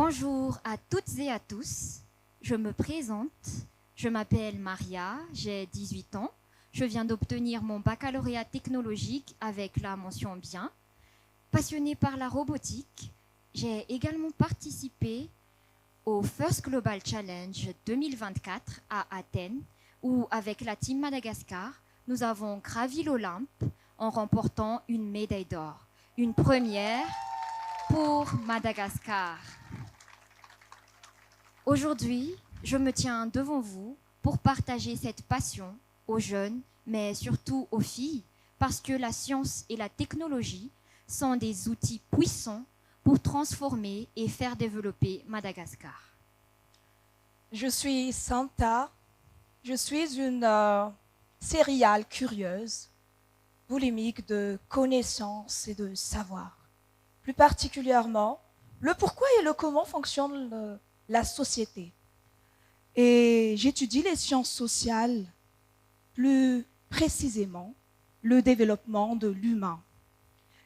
Bonjour à toutes et à tous. Je me présente. Je m'appelle Maria, j'ai 18 ans. Je viens d'obtenir mon baccalauréat technologique avec la mention bien. Passionnée par la robotique, j'ai également participé au First Global Challenge 2024 à Athènes, où avec la team Madagascar, nous avons gravi l'Olympe en remportant une médaille d'or. Une première pour Madagascar. Aujourd'hui, je me tiens devant vous pour partager cette passion aux jeunes, mais surtout aux filles, parce que la science et la technologie sont des outils puissants pour transformer et faire développer Madagascar. Je suis Santa. Je suis une céréale curieuse, boulimique de connaissances et de savoir. Plus particulièrement, le pourquoi et le comment fonctionne la société. Et j'étudie les sciences sociales, plus précisément le développement de l'humain.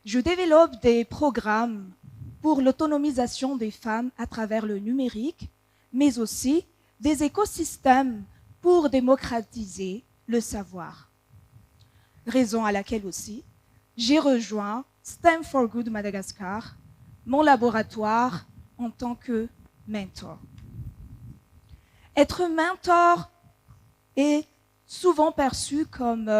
Je développe des programmes pour l'autonomisation des femmes à travers le numérique, mais aussi des écosystèmes pour démocratiser le savoir. Raison à laquelle aussi, j'ai rejoint STEM for Good Madagascar, mon laboratoire en tant que mentor. Être mentor est souvent perçu comme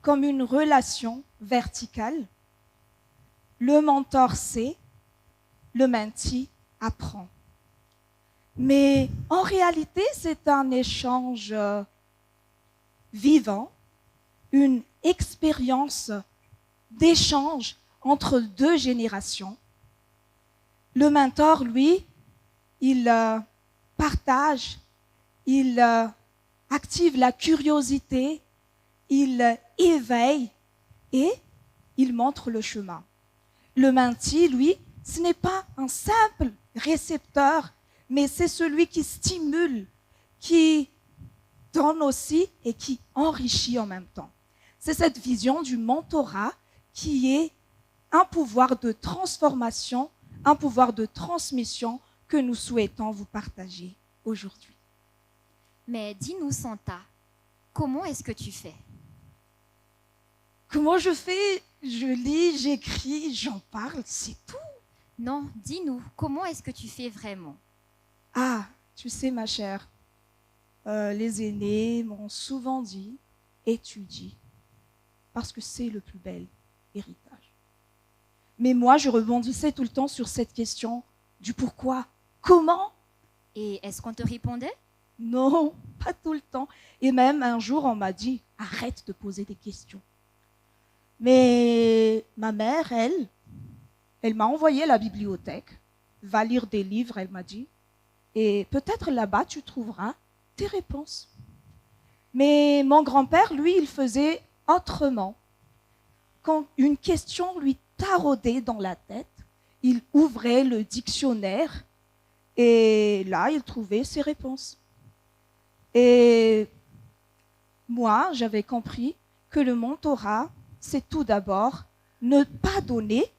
comme une relation verticale. Le mentor sait, le mentee apprend. Mais en réalité, c'est un échange vivant, une expérience d'échange entre deux générations. Le mentor, lui, il partage, il active la curiosité, il éveille et il montre le chemin. Le mentee, lui, ce n'est pas un simple récepteur, mais c'est celui qui stimule, qui donne aussi et qui enrichit en même temps. C'est cette vision du mentorat qui est un pouvoir de transformation, un pouvoir de transmission que nous souhaitons vous partager aujourd'hui. Mais dis-nous, Santa, comment est-ce que tu fais? Comment je fais? Je lis, j'écris, j'en parle, c'est tout. Non, dis-nous, comment est-ce que tu fais vraiment? Ah, tu sais ma chère, les aînés m'ont souvent dit, étudie, parce que c'est le plus bel héritage. Mais moi, je rebondissais tout le temps sur cette question du pourquoi, comment. Et est-ce qu'on te répondait? Non, pas tout le temps. Et même un jour, on m'a dit, arrête de poser des questions. Mais ma mère, elle m'a envoyé à la bibliothèque, va lire des livres, elle m'a dit, et peut-être là-bas, tu trouveras tes réponses. Mais mon grand-père, lui, il faisait autrement. Quand une question lui taraudait dans la tête, il ouvrait le dictionnaire et là, il trouvait ses réponses. Et moi, j'avais compris que le mentorat, c'est tout d'abord ne pas donner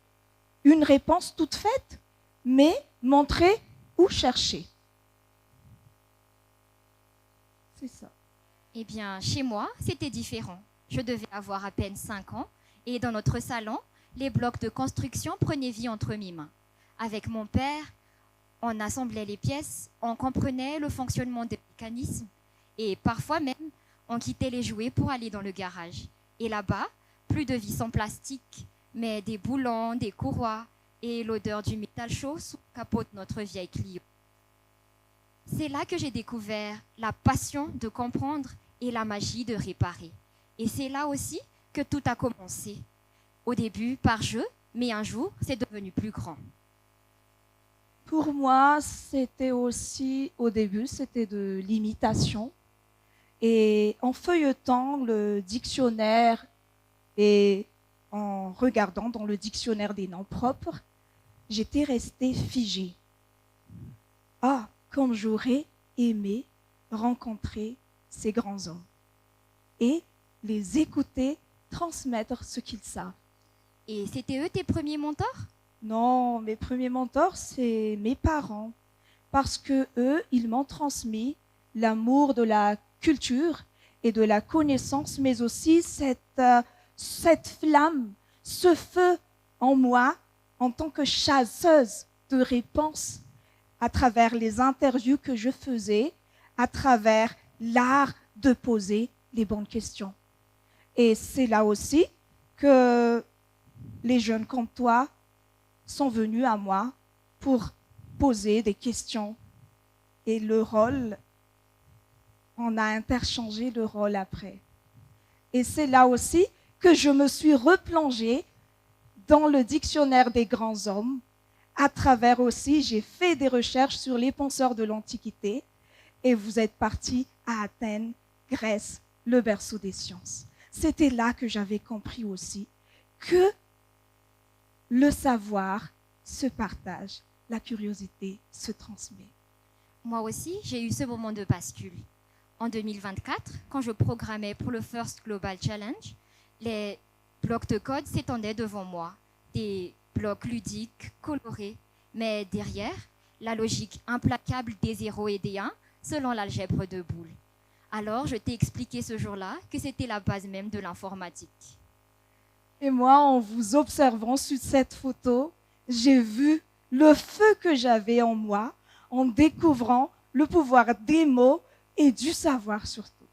une réponse toute faite, mais montrer où chercher. C'est ça. Eh bien, chez moi, c'était différent. Je devais avoir à peine 5 ans et dans notre salon, les blocs de construction prenaient vie entre mes mains. Avec mon père, on assemblait les pièces, on comprenait le fonctionnement des mécanismes et parfois même, on quittait les jouets pour aller dans le garage. Et là-bas, plus de vis en plastique, mais des boulons, des courroies et l'odeur du métal chaud sous le capot de notre vieille Clio. C'est là que j'ai découvert la passion de comprendre et la magie de réparer. Et c'est là aussi que tout a commencé. Au début, par jeu, mais un jour, c'est devenu plus grand. Pour moi, c'était aussi, au début, c'était de l'imitation. Et en feuilletant le dictionnaire et en regardant dans le dictionnaire des noms propres, j'étais restée figée. Ah, comme j'aurais aimé rencontrer ces grands hommes et les écouter transmettre ce qu'ils savent. Et c'était eux tes premiers mentors? Non, mes premiers mentors, c'est mes parents. Parce que eux, ils m'ont transmis l'amour de la culture et de la connaissance, mais aussi cette flamme, ce feu en moi en tant que chasseuse de réponses à travers les interviews que je faisais, à travers l'art de poser les bonnes questions. Et c'est là aussi que les jeunes comme toi sont venus à moi pour poser des questions. Et le rôle, on a interchangé le rôle après. Et c'est là aussi que je me suis replongée dans le dictionnaire des grands hommes. À travers aussi, j'ai fait des recherches sur les penseurs de l'Antiquité. Et vous êtes partis à Athènes, Grèce, le berceau des sciences. C'était là que j'avais compris aussi que le savoir se partage, la curiosité se transmet. Moi aussi, j'ai eu ce moment de bascule. En 2024, quand je programmais pour le First Global Challenge, les blocs de code s'étendaient devant moi, des blocs ludiques, colorés, mais derrière, la logique implacable des 0 et des 1 selon l'algèbre de Boole. Alors, je t'ai expliqué ce jour-là que c'était la base même de l'informatique. Et moi, en vous observant sur cette photo, j'ai vu le feu que j'avais en moi en découvrant le pouvoir des mots et du savoir surtout.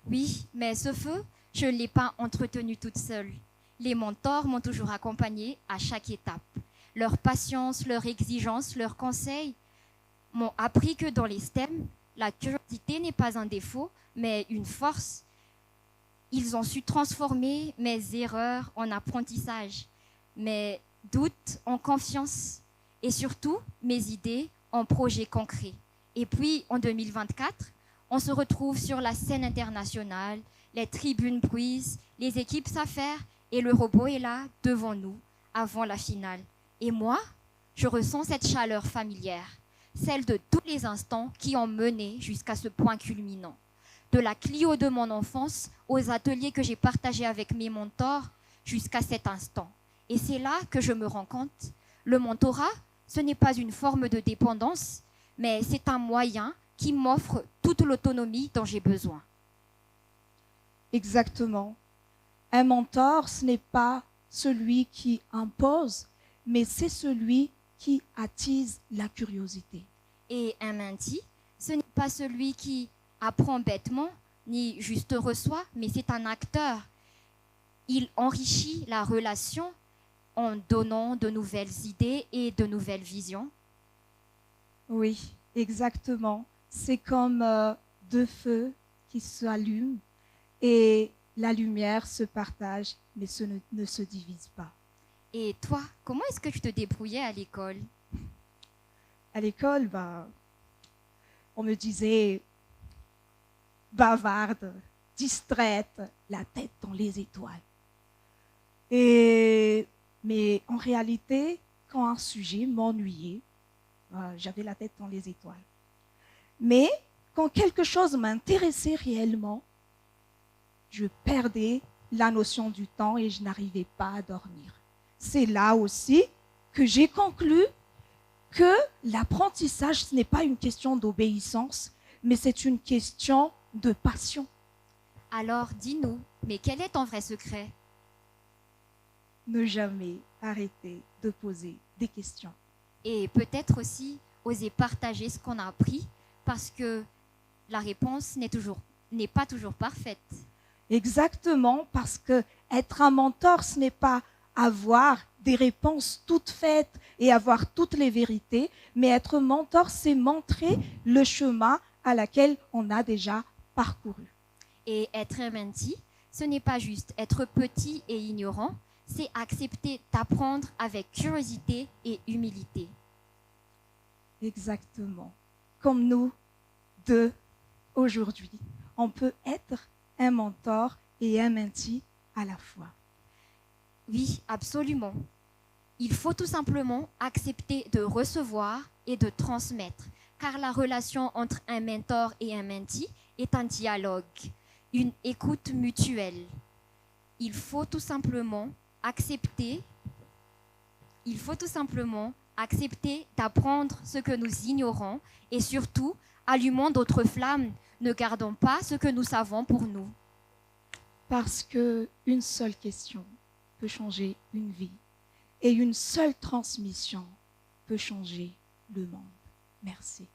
Oui, mais ce feu, je ne l'ai pas entretenu toute seule. Les mentors m'ont toujours accompagnée à chaque étape. Leur patience, leur exigence, leurs conseils m'ont appris que dans les STEM, la curiosité n'est pas un défaut, mais une force. Ils ont su transformer mes erreurs en apprentissage, mes doutes en confiance et surtout mes idées en projets concrets. Et puis en 2024, on se retrouve sur la scène internationale, les tribunes bruisent, les équipes s'affairent et le robot est là devant nous avant la finale. Et moi, je ressens cette chaleur familière, celle de tous les instants qui ont mené jusqu'à ce point culminant. De la Clio de mon enfance aux ateliers que j'ai partagés avec mes mentors jusqu'à cet instant. Et c'est là que je me rends compte, le mentorat, ce n'est pas une forme de dépendance, mais c'est un moyen qui m'offre toute l'autonomie dont j'ai besoin. Exactement. Un mentor, ce n'est pas celui qui impose, mais c'est celui qui attise la curiosité. Et un mentee, ce n'est pas celui qui apprend bêtement, ni juste reçoit, mais c'est un acteur. Il enrichit la relation en donnant de nouvelles idées et de nouvelles visions. Oui, exactement. C'est comme deux feux qui s'allument et la lumière se partage, mais ne se divise pas. Et toi, comment est-ce que tu te débrouillais à l'école? À l'école, on me disait bavarde, distraite, la tête dans les étoiles. Mais en réalité, quand un sujet m'ennuyait, j'avais la tête dans les étoiles. Mais quand quelque chose m'intéressait réellement, je perdais la notion du temps et je n'arrivais pas à dormir. C'est là aussi que j'ai conclu que l'apprentissage, ce n'est pas une question d'obéissance, mais c'est une question de passion. Alors dis-nous, mais quel est ton vrai secret? Ne jamais arrêter de poser des questions. Et peut-être aussi oser partager ce qu'on a appris, parce que la réponse n'est pas toujours parfaite. Exactement, parce que être un mentor, ce n'est pas avoir des réponses toutes faites et avoir toutes les vérités, mais être mentor, c'est montrer le chemin à laquelle on a déjà parcouru. Et être un mentee, ce n'est pas juste être petit et ignorant, c'est accepter d'apprendre avec curiosité et humilité. Exactement. Comme nous deux aujourd'hui, on peut être un mentor et un mentee à la fois. Oui, absolument. Il faut tout simplement accepter de recevoir et de transmettre, car la relation entre un mentor et un mentee est un dialogue, une écoute mutuelle. Il faut tout simplement accepter Il faut tout simplement accepter d'apprendre ce que nous ignorons et surtout, allumons d'autres flammes. Ne gardons pas ce que nous savons pour nous. Parce qu'une seule question peut changer une vie et une seule transmission peut changer le monde. Merci.